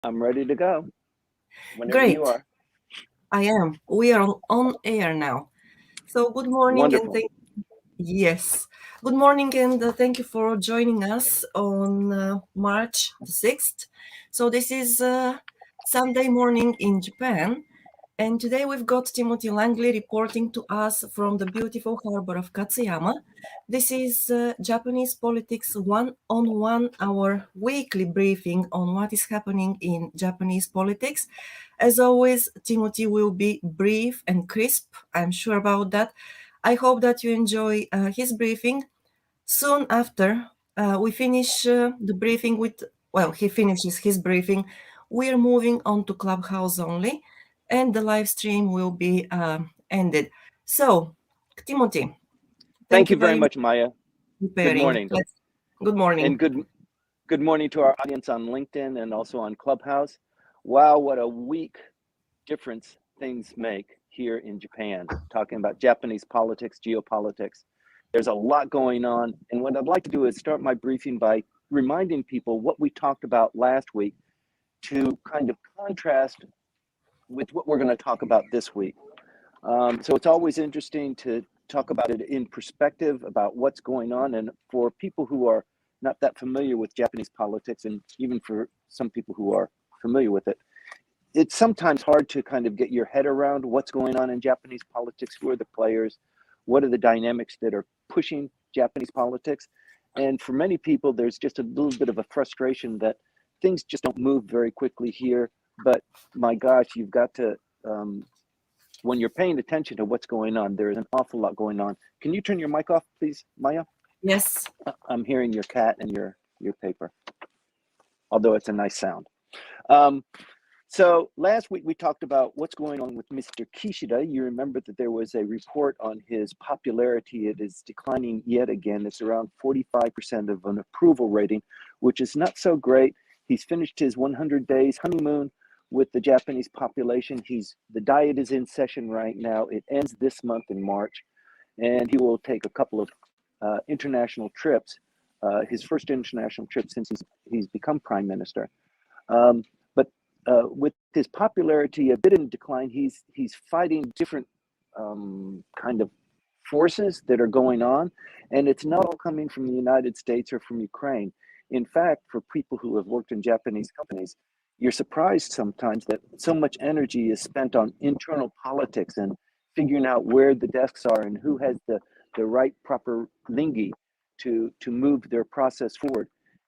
I'm ready to go whenever you Great, are. I am. We are on air now. So good morning and Wonderful. thank yes. Good morning and thank you for joining us on March the 6th. So this is Sunday morning in Japan, and today we've got Timothy Langley reporting to us from the beautiful harbor of Katsuyama. This is Japanese politics one-on-one, our weekly briefing on what is happening in Japanese politics. As always, Timothy will be brief and crisp. I'm sure about that. I hope that you enjoy his briefing. Soon after we finish the briefing with, well, he finishes his briefing, we're moving on to Clubhouse only, and the live stream will be ended. So, Timothy, thank Thank you you very very much much, Maya. for Good preparing. morning. Good morning. And good morning to our audience on LinkedIn and also on Clubhouse. Wow, what a week difference things make here in Japan, talking about Japanese politics, geopolitics. There's a lot going on. And what I'd like to do is start my briefing by reminding people what we talked about last week to kind of contrast with what we're going to talk about this week. So it's always interesting to talk about it in perspective about what's going on. And for people who are not that familiar with Japanese politics, and even for some people who are familiar with it, it's sometimes hard to kind of get your head around what's going on in Japanese politics, who are the players, what are the dynamics that are pushing Japanese politics. And for many people, there's just a little bit of a frustration that things just don't move very quickly here. But my gosh, you've got to when you're paying attention to what's going on, there is an awful lot going on. Can you turn your mic off, please, Maya? Yes. I'm hearing your cat and your paper, although it's a nice sound. Um, so last week we talked about what's going on with Mr. Kishida. You remember that there was a report on his popularity. It is declining yet again. It's around 45% of an approval rating, which is not so great. He's finished his 100 days honeymoon with the Japanese population. The diet is in session right now. It ends this month in March, and he will take a couple of international trips. His first international trip since he's become prime minister. But with his popularity a bit in decline, he's fighting different kind of forces that are going on, and it's not all coming from the United States or from Ukraine. In fact, for people who have worked in Japanese companies, you're surprised sometimes that so much energy is spent on internal politics and figuring out where the desks are and who has the right proper lingi to move their process forward.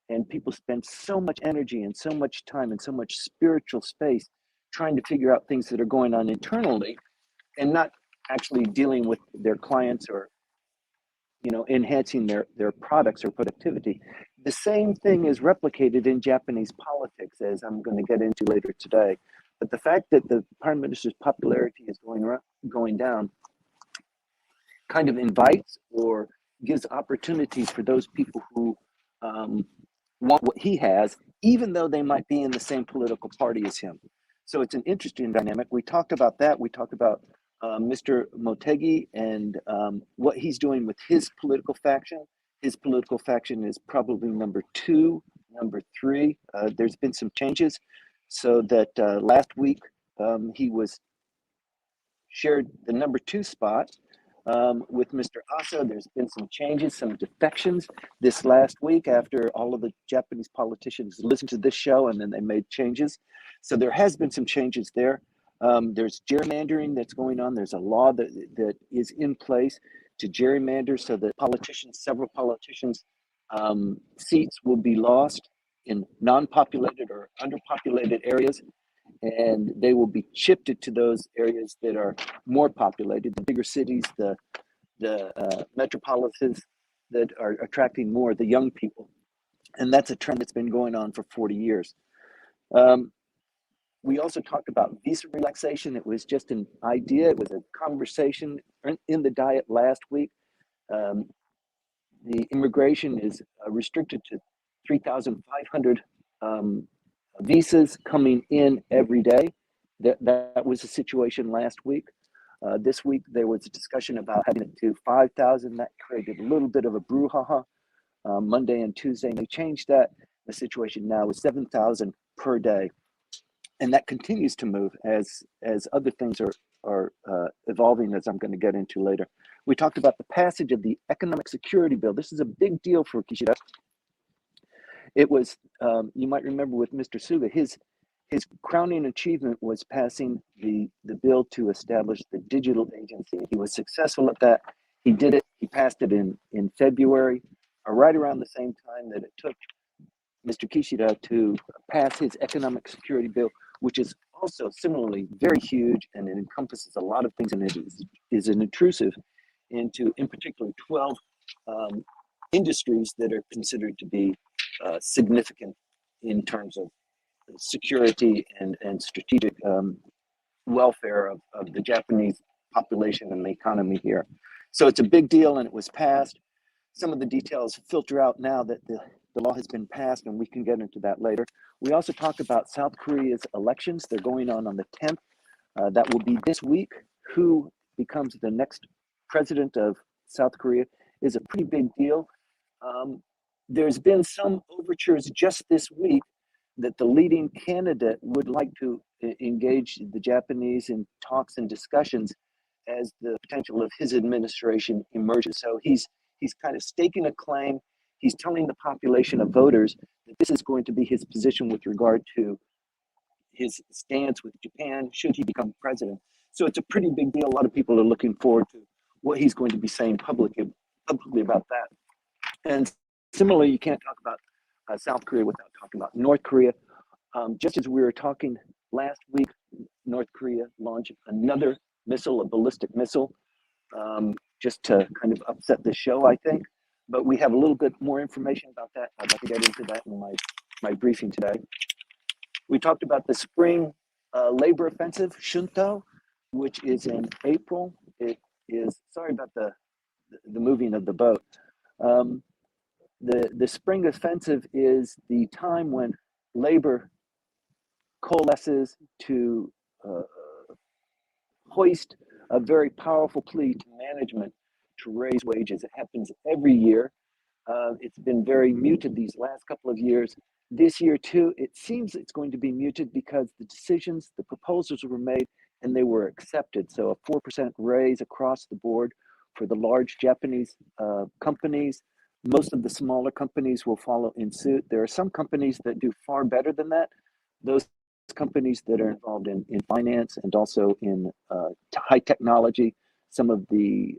And people spend so much energy and so much time and so much spiritual space trying to figure out things that are going on internally and not actually dealing with their clients or enhancing their products or productivity. The same thing is replicated in Japanese politics, as I'm going to get into later today. But the fact that the prime minister's popularity is going down kind of invites or gives opportunities for those people who want what he has, even though they might be in the same political party as him. So it's an interesting dynamic. We talked about that. We talked about Mr. Motegi and what he's doing with his political faction. His political faction is probably number 2, number 3. There's been some changes, so that last week he was shared the number 2 spot with Mr. Asa. There's been some changes, some defections this last week after all of the Japanese politicians listened to this show and then they made changes. So there has been some changes there. There's gerrymandering that's going on. There's a law that is in place to gerrymander so that several politicians' seats will be lost in non-populated or underpopulated areas, and they will be shifted to those areas that are more populated, the bigger cities, the metropolises that are attracting more the young people. And that's a trend that's been going on for 40 years. We also talked about visa relaxation. It was just an idea. It was a conversation in the diet last week. The immigration is restricted to 3,500 visas coming in every day. That was the situation last week. This week, there was a discussion about having it to 5,000. That created a little bit of a brouhaha. Monday and Tuesday, and they changed that. The situation now is 7,000 per day. and that continues to move as other things are evolving, as I'm going to get into later. We talked about the passage of the Economic Security Bill. This is a big deal for Kishida. It was, you might remember with Mr. Suga, his crowning achievement was passing the bill to establish the digital agency. He was successful at that. He did it. He passed it in February, right around the same time that it took Mr. Kishida to pass his economic security bill, which is also similarly very huge, and it encompasses a lot of things, and it is an intrusive into, in particular, 12 industries that are considered to be significant in terms of security and strategic welfare of the Japanese population and the economy here. So it's a big deal, and it was passed. Some of the details filter out now that the law has been passed, and we can get into that later. We also talked about South Korea's elections. They're going on the 10th. That will be this week. Who becomes the next president of South Korea is a pretty big deal. There's been some overtures just this week that the leading candidate would like to engage the Japanese in talks and discussions as the potential of his administration emerges. So he's kind of staking a claim. He's telling the population of voters that this is going to be his position with regard to his stance with Japan should he become president. So it's a pretty big deal. A lot of people are looking forward to what he's going to be saying publicly about that. And similarly, you can't talk about South Korea without talking about North Korea. Just as we were talking last week, North Korea launched another missile, a ballistic missile, just to kind of upset the show, I think. But we have a little bit more information about that. I'd like to get into that in my briefing today. We talked about the spring labor offensive, Shunto, which is in April. It is, sorry about the moving of the boat. The spring offensive is the time when labor coalesces to hoist a very powerful plea to management to raise wages. It happens every year. It's been very muted these last couple of years. This year too, it seems it's going to be muted because the proposals were made and they were accepted. So a 4% raise across the board for the large Japanese companies. Most of the smaller companies will follow in suit. There are some companies that do far better than that. Those companies that are involved in finance and also in high technology, some of the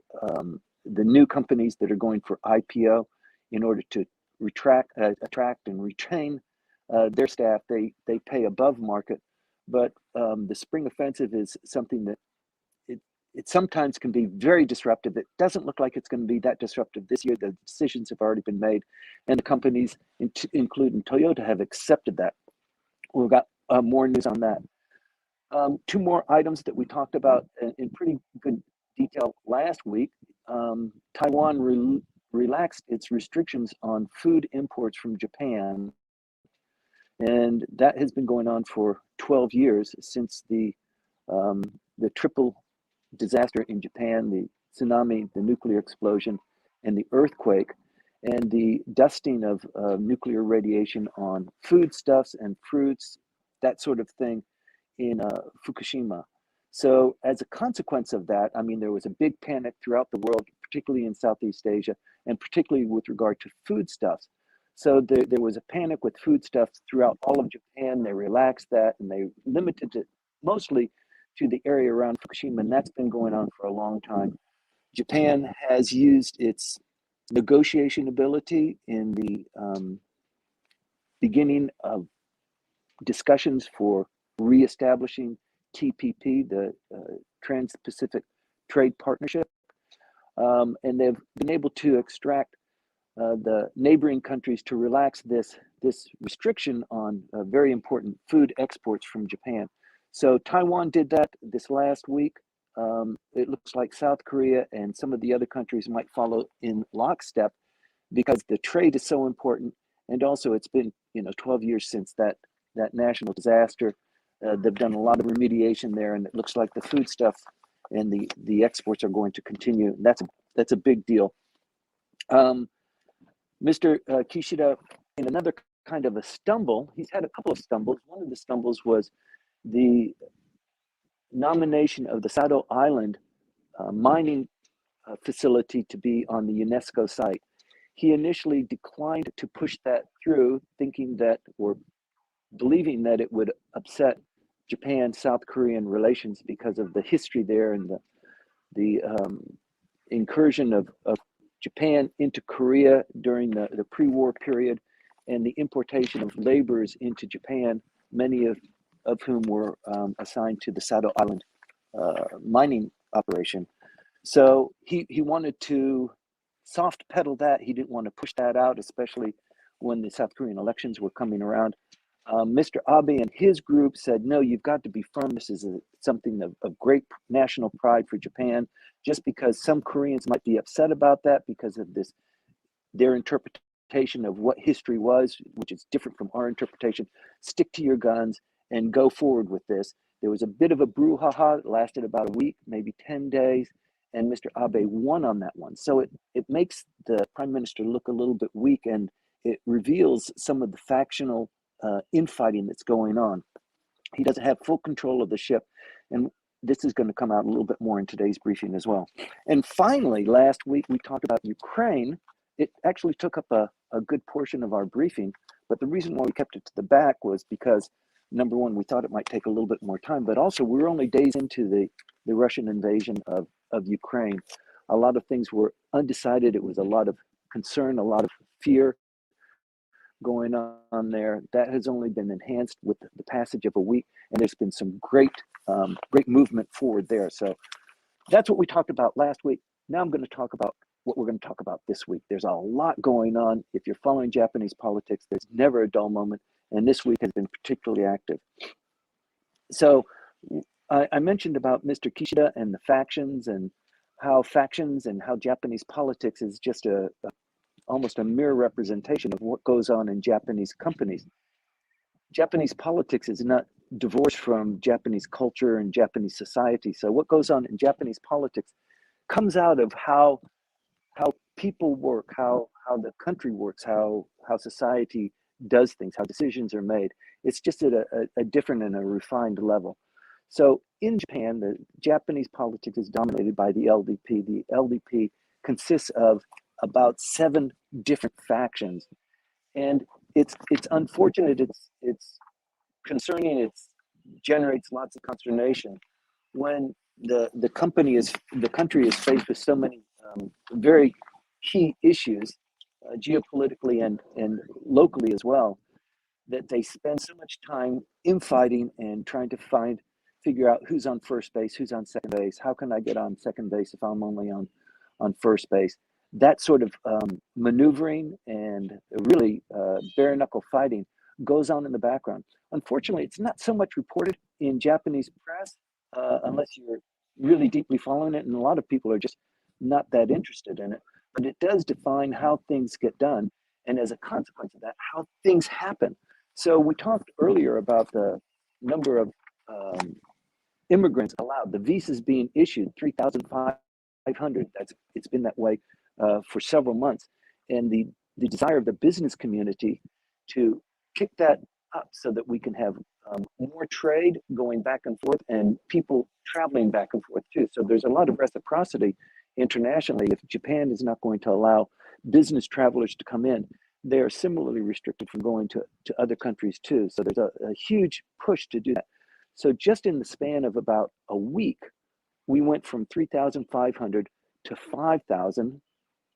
new companies that are going for IPO in order to attract and retain their staff, they pay above market. But the spring offensive is something that it sometimes can be very disruptive. It doesn't look like it's going to be that disruptive this year. The decisions have already been made, and the companies, including Toyota, have accepted that. We've got more news on that. Two more items that we talked about in pretty good detail last week. Taiwan relaxed its restrictions on food imports from Japan, and that has been going on for 12 years since the triple disaster in Japan, the tsunami, the nuclear explosion, and the earthquake, and the dusting of nuclear radiation on foodstuffs and fruits, that sort of thing, in Fukushima. So as a consequence of that, I mean, there was a big panic throughout the world, particularly in Southeast Asia, and particularly with regard to foodstuffs. So there was a panic with foodstuffs throughout all of Japan. They relaxed that, and they limited it mostly to the area around Fukushima, and that's been going on for a long time. Japan has used its negotiation ability in the beginning of discussions for reestablishing TPP, the Trans-Pacific Trade Partnership, and they've been able to extract the neighboring countries to relax this restriction on very important food exports from Japan. So Taiwan did that this last week. It looks like South Korea and some of the other countries might follow in lockstep because the trade is so important, and also it's been 12 years since that national disaster. They've done a lot of remediation there, and it looks like the foodstuff and the exports are going to continue. That's a big deal. Mr. Kishida, in another kind of a stumble, he's had a couple of stumbles. One of the stumbles was the nomination of the Sado Island mining facility to be on the UNESCO site. He initially declined to push that through, thinking that, or believing that it would upset Japan-South Korean relations because of the history there and the incursion of Japan into Korea during the pre-war period and the importation of laborers into Japan, many of whom were assigned to the Sado Island mining operation. So he wanted to soft pedal that. He didn't want to push that out, especially when the South Korean elections were coming around. Mr. Abe and his group said, no, you've got to be firm. This is something of great national pride for Japan. Just because some Koreans might be upset about that because of their interpretation of what history was, which is different from our interpretation, stick to your guns and go forward with this. There was a bit of a brouhaha. It lasted about a week, maybe 10 days. And Mr. Abe won on that one. So it makes the prime minister look a little bit weak, and it reveals some of the factional infighting that's going on. He doesn't have full control of the ship. And this is going to come out a little bit more in today's briefing as well. And finally, last week we talked about Ukraine. It actually took up a good portion of our briefing, but the reason why we kept it to the back was because, number one, we thought it might take a little bit more time, but also we're only days into the Russian invasion of Ukraine. A lot of things were undecided. It was a lot of concern, a lot of fear going on there. That has only been enhanced with the passage of a week, and there's been some great movement forward there. So that's what we talked about last week. Now I'm going to talk about what we're going to talk about this week. There's a lot going on. If you're following Japanese politics, there's never a dull moment, and this week has been particularly active. So I mentioned about Mr. Kishida and the factions and how Japanese politics is just almost a mirror representation of what goes on in Japanese companies. Japanese politics is not divorced from Japanese culture and Japanese society. So what goes on in Japanese politics comes out of how people work, how the country works, how society does things, how decisions are made. It's just at a different and a refined level. So in Japan, the Japanese politics is dominated by the LDP. The LDP consists of about 7 different factions, and it's unfortunate. It's concerning. It generates lots of consternation when the country is faced with so many very key issues, geopolitically and locally as well, that they spend so much time infighting and trying to figure out who's on first base, who's on second base, how can I get on second base if I'm only on first base. That sort of maneuvering and really bare knuckle fighting goes on in the background. Unfortunately, it's not so much reported in Japanese press unless you're really deeply following it, and a lot of people are just not that interested in it. But it does define how things get done, and as a consequence of that, how things happen. So we talked earlier about the number of immigrants allowed, the visas being issued, 3,500. It's been that way for several months, and the desire of the business community to kick that up so that we can have more trade going back and forth and people traveling back and forth too. So there's a lot of reciprocity internationally. If Japan is not going to allow business travelers to come in, they are similarly restricted from going to other countries too. So there's a huge push to do that. So just in the span of about a week, we went from 3,500 to 5,000,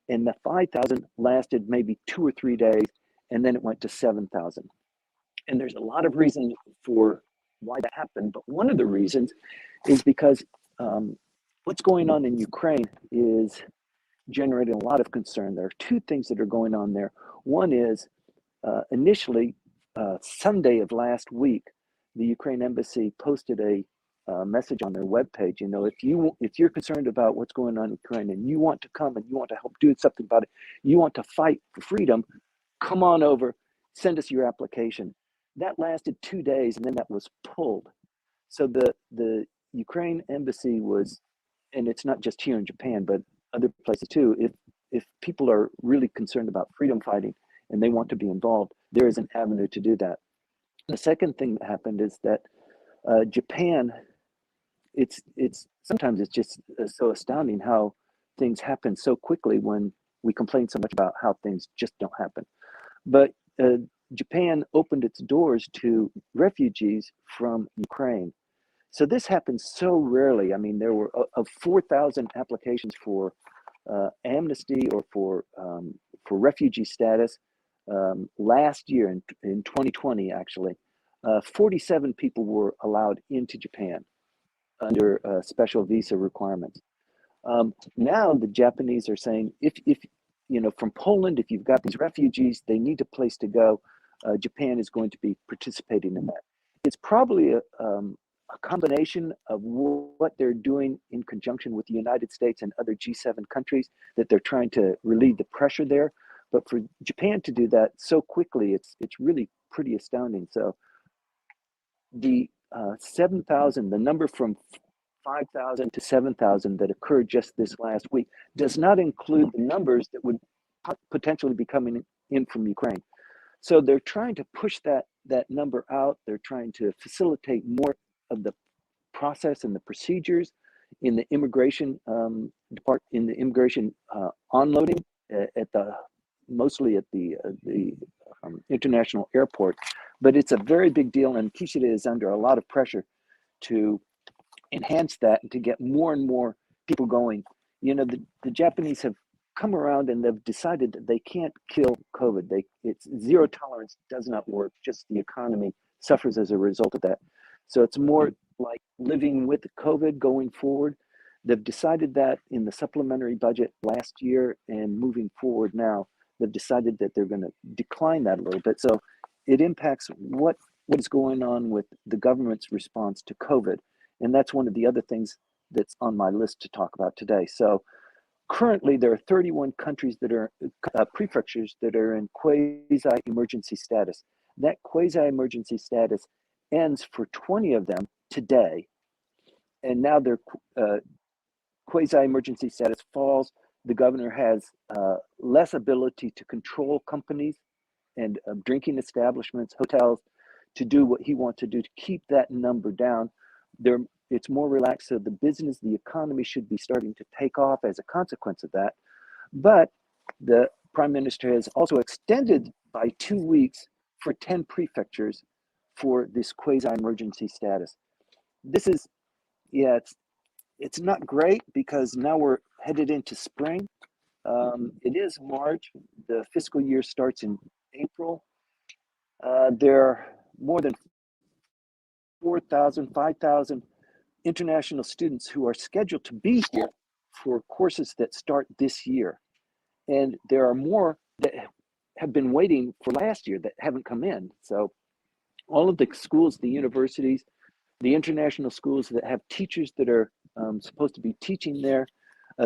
and the 5,000 lasted maybe 2 or 3 days, and then it went to 7,000. And there's a lot of reasons for why that happened, but one of the reasons is because what's going on in Ukraine is generating a lot of concern. There are 2 things that are going on there. One is initially Sunday of last week, the Ukraine embassy posted a message on their webpage. If you're concerned about what's going on in Ukraine and you want to come and you want to help do something about it, you want to fight for freedom, come on over, send us your application. That lasted 2 days, and then that was pulled. So the Ukraine embassy was, and it's not just here in Japan, but other places too. If people are really concerned about freedom fighting and they want to be involved, there is an avenue to do that. The second thing that happened is that Japan, it's sometimes it's just so astounding how things happen so quickly when we complain so much about how things just don't happen. But Japan opened its doors to refugees from Ukraine. So this happens so rarely. I mean, there were of 4,000 applications for amnesty or for refugee status last year in 2020. Actually, 47 people were allowed into Japan under special visa requirements. Now the Japanese are saying if you know from Poland, if you've got these refugees, they need a place to go. Japan is going to be participating in that. It's probably a combination of what they're doing in conjunction with the United States and other G7 countries that they're trying to relieve the pressure there. But for Japan to do that so quickly, it's really pretty astounding. So the 7,000, the number from 5,000 to 7,000 that occurred just this last week does not include the numbers that would potentially be coming in from Ukraine. So they're trying to push that number out. They're trying to facilitate more of the process and the procedures in the immigration in the immigration onloading at the mostly at the international airport. But it's a very big deal, and Kishida is under a lot of pressure to enhance that and to get more and more people going. You know, the Japanese have come around and they've decided that they can't kill COVID. It's zero tolerance does not work. Just the economy suffers as a result of that. So it's more like living with COVID going forward. They've decided that in the supplementary budget last year, and moving forward now, they've decided that they're going to decline that a little bit. So it impacts what is going on with the government's response to COVID. And that's one of the other things that's on my list to talk about today. So currently there are 31 countries that are prefectures that are in quasi-emergency status. That quasi-emergency status ends for 20 of them today. And now their quasi-emergency status falls. The governor has less ability to control companies and drinking establishments, hotels, to do what he wants to do to keep that number down. It's more relaxed, so the business, the economy should be starting to take off as a consequence of that. But the prime minister has also extended by 2 weeks for 10 prefectures for this quasi-emergency status. This is, yeah, it's not great because now we're headed into spring. It is March. The fiscal year starts in April. There are more than 4,000, 5,000 international students who are scheduled to be here for courses that start this year. And there are more that have been waiting for last year that haven't come in. So all of the schools, the universities, the international schools that have teachers that are supposed to be teaching there,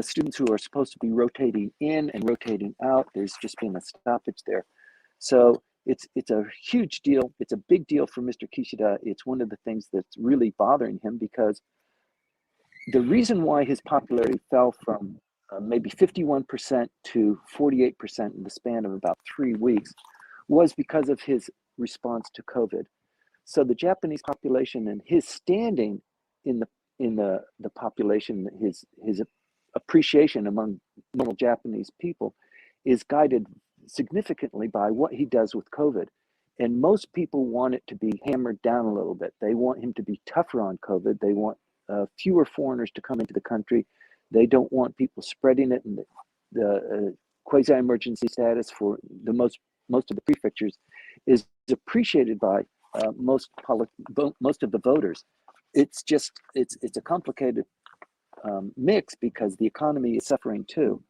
students who are supposed to be rotating in and rotating out, there's just been a stoppage there. So it's a huge deal. It's a big deal for Mr. Kishida. It's one of the things that's really bothering him, because the reason why his popularity fell from maybe 51% to 48% in the span of about 3 weeks was because of his response to COVID. So the Japanese population and his standing in the population, his appreciation among normal Japanese people, is guided significantly by what he does with COVID. And most people want it to be hammered down a little bit. They want him to be tougher on COVID. They want fewer foreigners to come into the country. They don't want people spreading it. And the quasi-emergency status for the most of the prefectures is appreciated by most of the voters. It's a complicated mix because the economy is suffering too,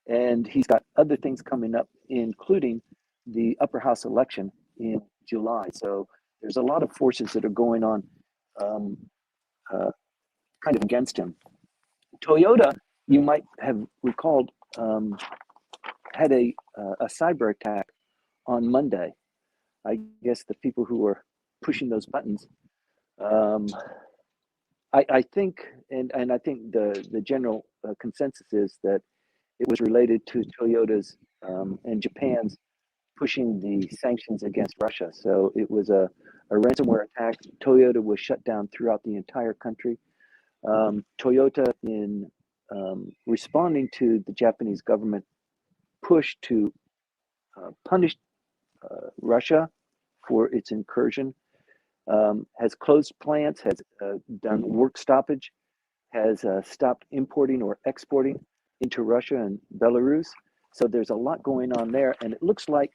and he's got other things coming up, including the upper house election in July. So there's a lot of forces that are going on kind of against him. Toyota, you might have recalled, had a cyber attack on Monday. I guess the people who were pushing those buttons, I think, and I think the general consensus is that it was related to Toyota's and Japan's pushing the sanctions against Russia. So it was a a ransomware attack. Toyota was shut down throughout the entire country. Toyota, in responding to the Japanese government push to punish Russia for its incursion, has closed plants, has done work stoppage, has stopped importing or exporting into Russia and Belarus. So there's a lot going on there, and it looks like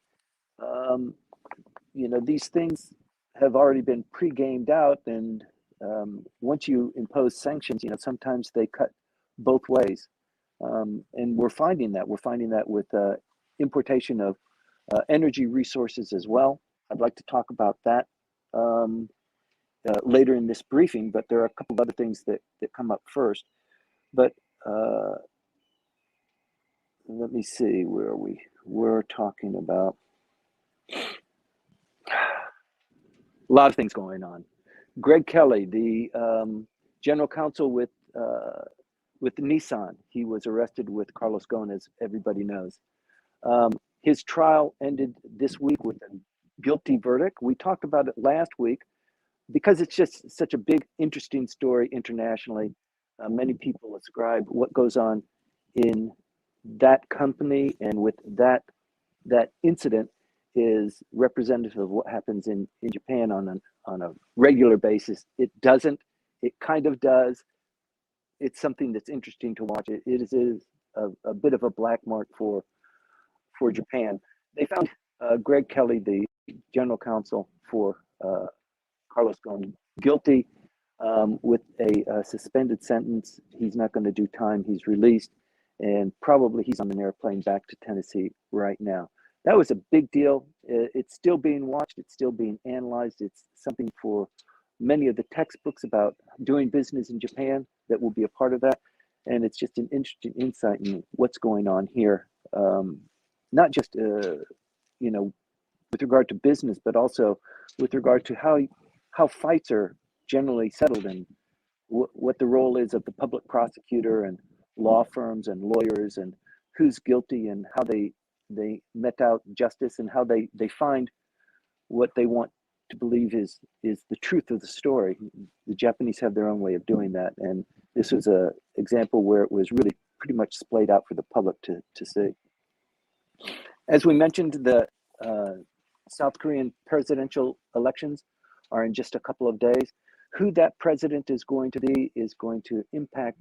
these things have already been pre-gamed out, and once you impose sanctions, sometimes they cut both ways, and we're finding that with importation of energy resources as well. I'd like to talk about that later in this briefing, but there are a couple of other things that come up first. But let me see, where are we? We're talking about a lot of things going on. Greg Kelly, the general counsel with Nissan, he was arrested with Carlos Ghosn, as everybody knows. His trial ended this week with a guilty verdict. We talked about it last week because it's just such a big, interesting story internationally. Many people ascribe what goes on in that company and with that incident is representative of what happens in Japan on a regular basis. It doesn't. It kind of does. It's something that's interesting to watch. It is a bit of a black mark for Japan. They found Greg Kelly, the general counsel for Carlos Ghosn, guilty with a suspended sentence. He's not going to do time. He's released, and probably he's on an airplane back to Tennessee right now. That was a big deal. It's still being watched. It's still being analyzed. It's something for many of the textbooks about doing business in Japan that will be a part of that. And it's just an interesting insight in what's going on here. Not just, with regard to business, but also with regard to how fights are generally settled and what the role is of the public prosecutor and law firms and lawyers and who's guilty and how they met out justice and how they find what they want to believe is the truth of the story. The Japanese have their own way of doing that, and this was an example where it was really pretty much splayed out for the public to see. As we mentioned, the South Korean presidential elections are in just a couple of days. Who that president is going to be is going to impact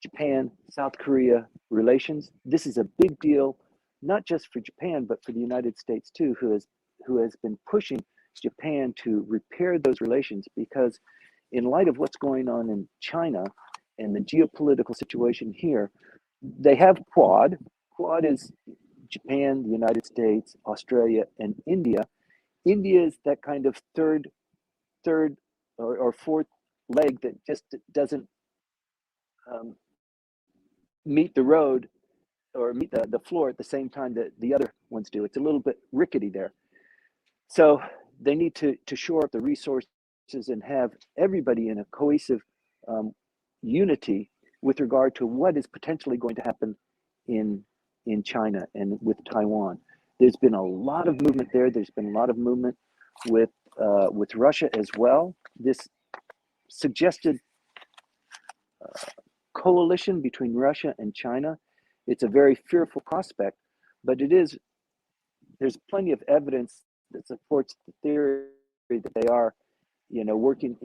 Japan-South Korea relations. This is a big deal, not just for Japan, but for the United States too, who has been pushing Japan to repair those relations, because in light of what's going on in China and the geopolitical situation here, they have Quad. Quad is Japan, the United States, Australia, and India. India is that kind of third or fourth leg that just doesn't meet the road or meet the floor at the same time that the other ones do. It's a little bit rickety there. So they need to shore up the resources and have everybody in a cohesive unity with regard to what is potentially going to happen in China and with Taiwan. There's been a lot of movement there. There's been a lot of movement with Russia as well. This suggested coalition between Russia and China. It's a very fearful prospect, but there's plenty of evidence that supports the theory that they are, working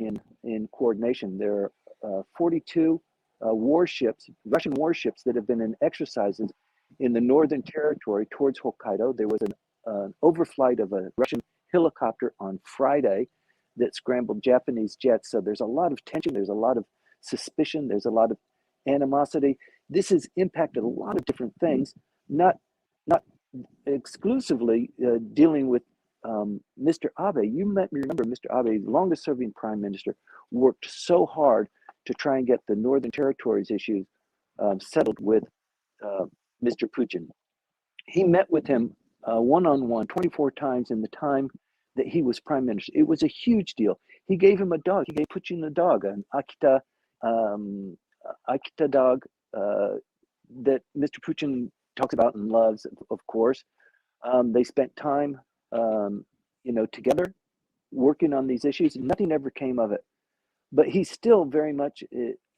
in coordination. There are 42 Russian warships that have been in exercises in the Northern Territory towards Hokkaido. There was an overflight of a Russian helicopter on Friday that scrambled Japanese jets. So there's a lot of tension. There's a lot of suspicion. There's a lot of animosity. This has impacted a lot of different things, not exclusively dealing with Mr. Abe. You might remember Mr. Abe, the longest serving prime minister, worked so hard to try and get the Northern Territories issues settled with Mr. Putin. He met with him one-on-one 24 times in the time that he was prime minister. It was a huge deal. He gave him a dog. He gave Putin a dog, an Akita dog that Mr. Putin talks about and loves, of course. They spent time, together. working on these issues. Nothing ever came of it. But he's still very much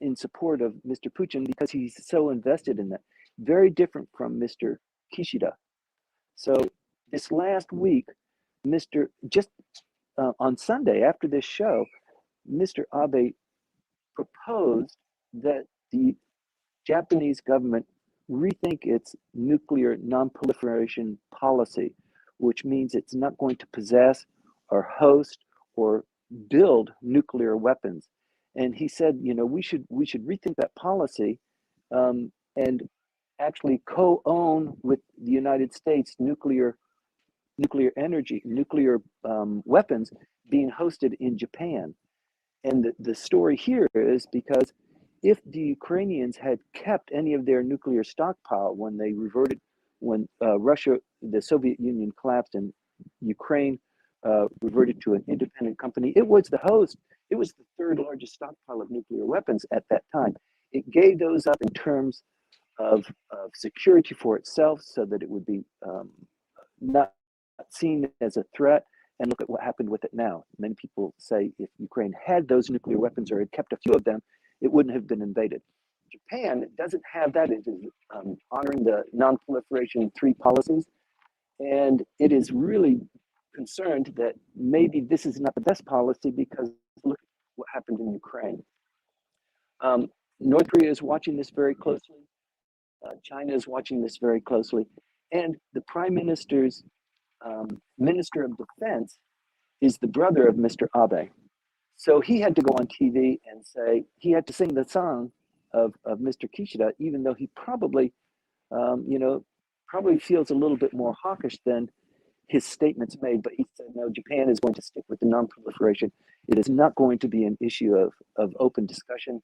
in support of Mr. Putin because he's so invested in that. Very different from Mr. Kishida. So this last week, just on Sunday after this show, Mr. Abe proposed that the Japanese government rethink its nuclear non-proliferation policy, which means it's not going to possess or host or build nuclear weapons. And he said, we should rethink that policy, and actually co-own with the United States nuclear energy, nuclear weapons being hosted in Japan. And the story here is because if the Ukrainians had kept any of their nuclear stockpile when Russia, the Soviet Union collapsed and Ukraine reverted to an independent company, it was the third largest stockpile of nuclear weapons at that time. It gave those up in terms of security for itself so that it would be not seen as a threat. And look at what happened with it now. Many people say if Ukraine had those nuclear weapons or had kept a few of them, it wouldn't have been invaded. Japan doesn't have that. It is honoring the non-proliferation 3 policies. And it is really concerned that maybe this is not the best policy because look at what happened in Ukraine. North Korea is watching this very closely. China is watching this very closely. And the Prime Minister's Minister of Defense is the brother of Mr. Abe. So he had to go on TV and say, he had to sing the song of Mr. Kishida, even though he probably, probably feels a little bit more hawkish than his statements made. But he said, no, Japan is going to stick with the non-proliferation. It is not going to be an issue of open discussion.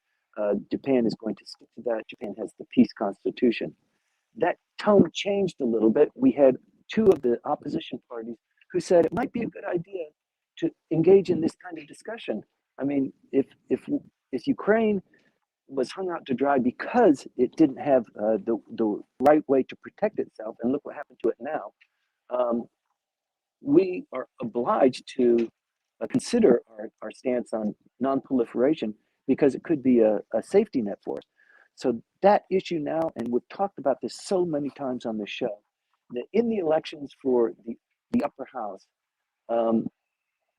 Japan is going to stick to that. Japan has the peace constitution. That tone changed a little bit. We had 2 of the opposition parties who said it might be a good idea to engage in this kind of discussion. I mean, if Ukraine was hung out to dry because it didn't have the right way to protect itself, and look what happened to it now, we are obliged to consider our stance on non-proliferation because it could be a safety net for us. So that issue now, and we've talked about this so many times on the show, that in the elections for the upper house,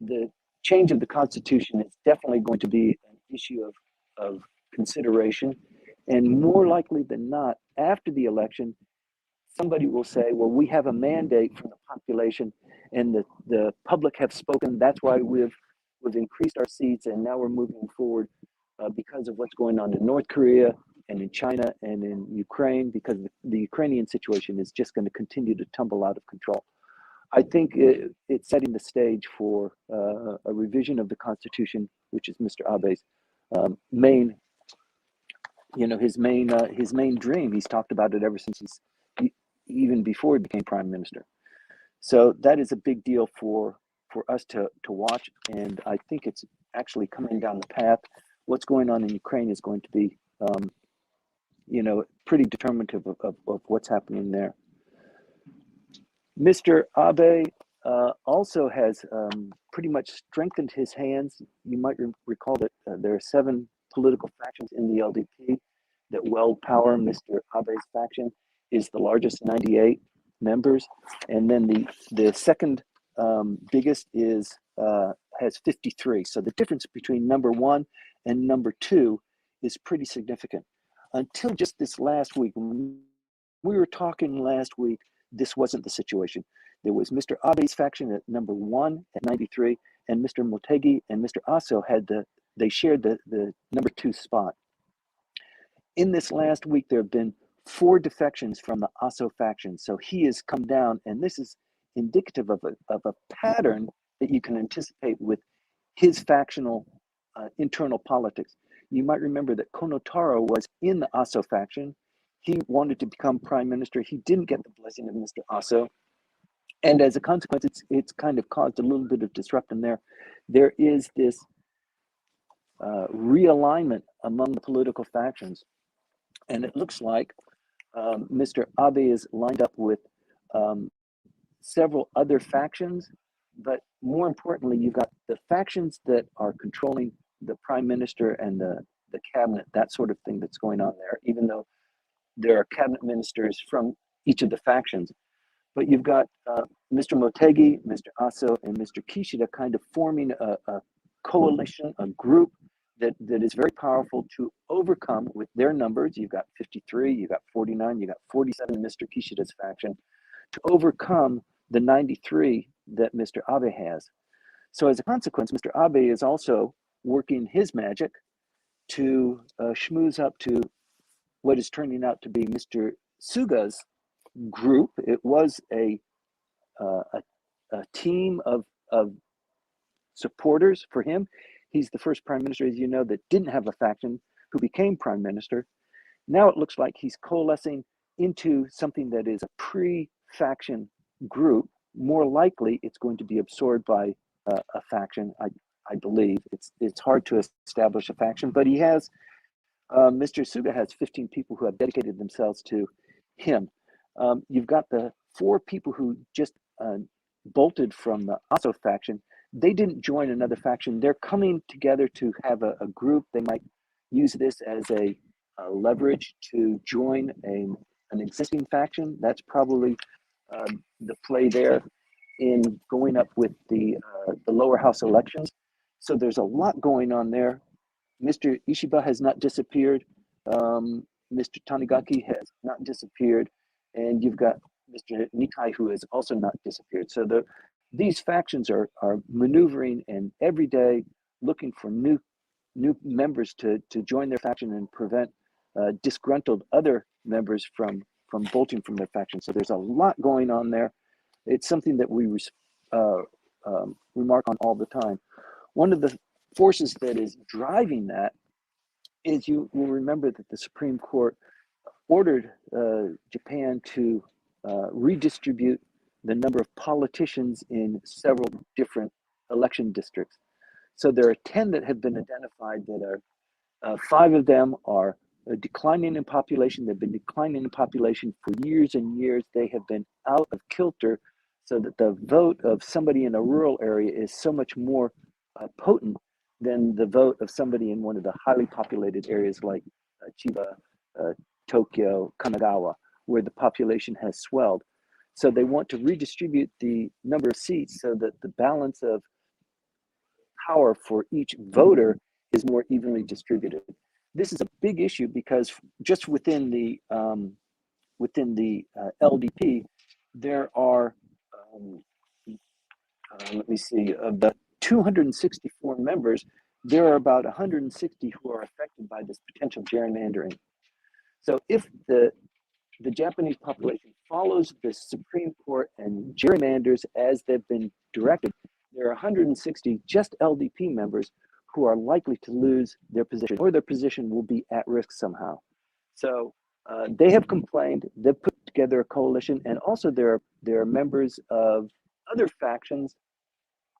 the change of the Constitution is definitely going to be an issue of consideration. And more likely than not, after the election, somebody will say, well, we have a mandate from the population and the public have spoken. That's why we've increased our seats and now we're moving forward because of what's going on in North Korea and in China and in Ukraine, because the Ukrainian situation is just going to continue to tumble out of control. I think it's setting the stage for a revision of the Constitution, which is Mr. Abe's main, his main dream. He's talked about it ever since even before he became prime minister. So that is a big deal for us to watch, and I think it's actually coming down the path. What's going on in Ukraine is going to be, pretty determinative of what's happening there. Mr. Abe also has pretty much strengthened his hands. You might recall that there are 7 political factions in the LDP that weld power. Mr. Abe's faction is the largest, 98 members, and then the second biggest has 53. So the difference between number 1 and number 2 is pretty significant. Until just this last week, when we were talking last week, this wasn't the situation. There was Mr. Abe's faction at number 1 at 93, and Mr. Motegi and Mr. Aso they shared the number 2 spot. In this last week, there have been 4 defections from the Aso faction. So he has come down, and this is indicative of a pattern that you can anticipate with his factional internal politics. You might remember that Konotaro was in the Aso faction. He wanted to become prime minister. He didn't get the blessing of Mr. Aso. And as a consequence, it's kind of caused a little bit of disruption there. There is this realignment among the political factions. And it looks like Mr. Abe is lined up with several other factions, but more importantly, you've got the factions that are controlling the prime minister and the cabinet, that sort of thing that's going on there, even though there are cabinet ministers from each of the factions. But you've got Mr. Motegi, Mr. Aso, and Mr. Kishida kind of forming a coalition, a group that is very powerful to overcome with their numbers. You've got 53, you've got 49, you've got 47 in Mr. Kishida's faction, to overcome the 93 that Mr. Abe has. So as a consequence, Mr. Abe is also working his magic to schmooze up to what is turning out to be Mr. Suga's group. It was a team of supporters for him. He's the first prime minister, as you know, that didn't have a faction who became prime minister. Now it looks like he's coalescing into something that is a pre-faction group. More likely, it's going to be absorbed by a faction. I believe it's hard to establish a faction, but he has Mr. Suga has 15 people who have dedicated themselves to him. You've got the 4 people who just bolted from the Aso faction. They didn't join another faction. They're coming together to have a group. They might use this as a leverage to join an existing faction. That's probably the play there in going up with the lower house elections. So there's a lot going on there. Mr. Ishiba has not disappeared. Mr. Tanigaki has not disappeared. And you've got Mr. Nikai, who has also not disappeared. So these factions are maneuvering and every day looking for new members to join their faction and prevent disgruntled other members from bolting from their faction. So there's a lot going on there. It's something that we remark on all the time. One of the forces that is driving that is, you will remember that the Supreme Court ordered Japan to redistribute the number of politicians in several different election districts. So there are 10 that have been identified that are, 5 of them are declining in population. They've been declining in population for years and years. They have been out of kilter so that the vote of somebody in a rural area is so much more potent than the vote of somebody in one of the highly populated areas like Chiba, Tokyo, Kanagawa, where the population has swelled. So they want to redistribute the number of seats so that the balance of power for each voter is more evenly distributed. This is a big issue because just within the LDP, there are, let me see, of the 264 members, there are about 160 who are affected by this potential gerrymandering. So if the Japanese population follows the Supreme Court and gerrymanders as they've been directed, there are 160 just LDP members who are likely to lose their position, or their position will be at risk somehow. So they have complained. They've put together a coalition, and also there are members of other factions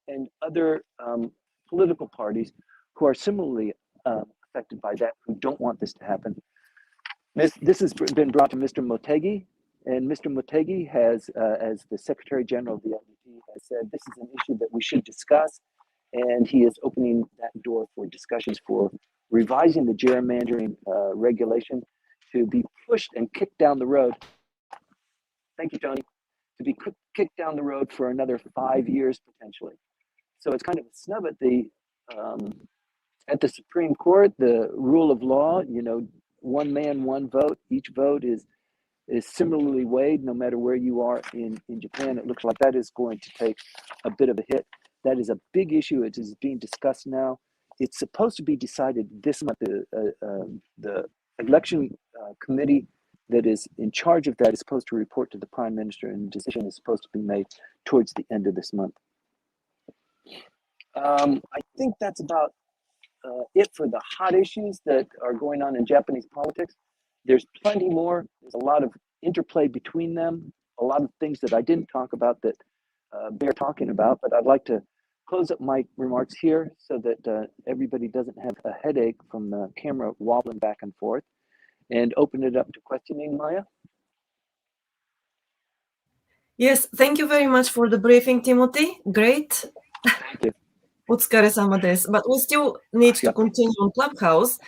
and other political parties who are similarly affected by that, who don't want this to happen. This has been brought to Mr. Motegi, and Mr. Motegi has, as the Secretary General of the LDP, has said this is an issue that we should discuss, and he is opening that door for discussions for revising the gerrymandering regulation to be pushed and kicked down the road. Thank you, Tony. To be kicked down the road for another 5 years potentially. So it's kind of a snub at the Supreme Court. The rule of law, you know, one man, one vote. Each vote is similarly weighed no matter where you are in Japan. It looks like that is going to take a bit of a hit. That is a big issue. It is being discussed now. It's supposed to be decided this month. The election committee that is in charge of that is supposed to report to the Prime Minister, and the decision is supposed to be made towards the end of this month. I think that's about it for the hot issues that are going on in Japanese politics. There's plenty more. There's a lot of interplay between them, a lot of things that I didn't talk about that they're talking about, but I'd like to close up my remarks here so that everybody doesn't have a headache from the camera wobbling back and forth, and open it up to questioning, Maya. Yes, thank you very much for the briefing, Timothy. Great. Thank you. お疲れ様です. But we still need to Yep. continue on Clubhouse.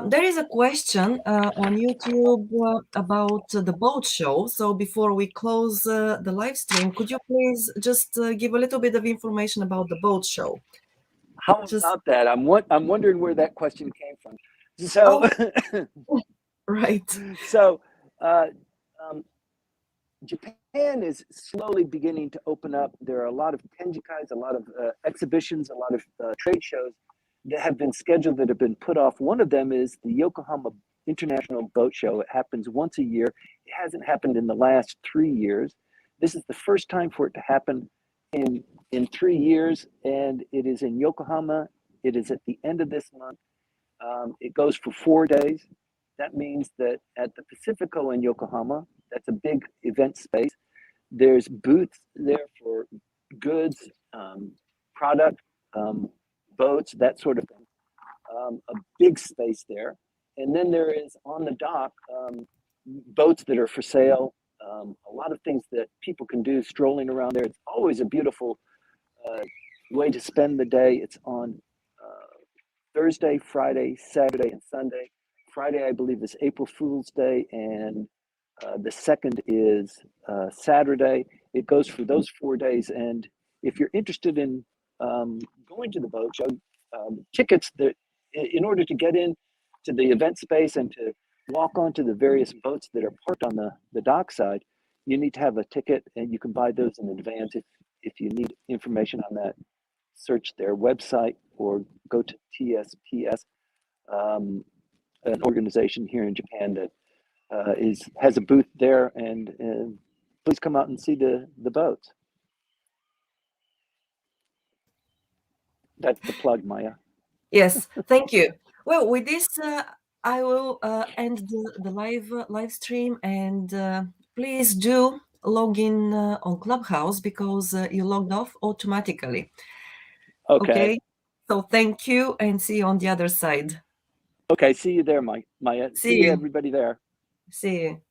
There is a question on YouTube about the boat show. So before we close the live stream, could you please just give a little bit of information about the boat show? How Just about that? I'm wondering where that question came from. So, right. so Japan is slowly beginning to open up. There are a lot of tenjikais, a lot of exhibitions, a lot of trade shows that have been scheduled that have been put off. One of them is the Yokohama International Boat Show. It happens once a year. It hasn't happened in the last 3 years. This is the first time for it to happen in 3 years, and it is in Yokohama. It is at the end of this month. It goes for 4 days. That means that at the Pacifico in Yokohama, that's a big event space. There's booths there for goods, product, boats, that sort of thing. A big space there. And then there is on the dock boats that are for sale. A lot of things that people can do strolling around there. It's always a beautiful way to spend the day. It's on Thursday, Friday, Saturday, and Sunday. Friday, I believe, is April Fool's Day, and the second is Saturday. It goes for those 4 days. And if you're interested in going to the boat show, tickets that in order to get in to the event space and to walk onto the various boats that are parked on the dock side, you need to have a ticket, and you can buy those in advance. If you need information on that, search their website or go to TSPS, an organization here in Japan that has a booth there, and please come out and see the boats. That's the plug, Maya. Yes, thank you. Well, with this, I will end the live stream, and please do log in on Clubhouse because you logged off automatically. Okay. So thank you, and see you on the other side. Okay, see you there, Maya. See you, you. everybody there. See you.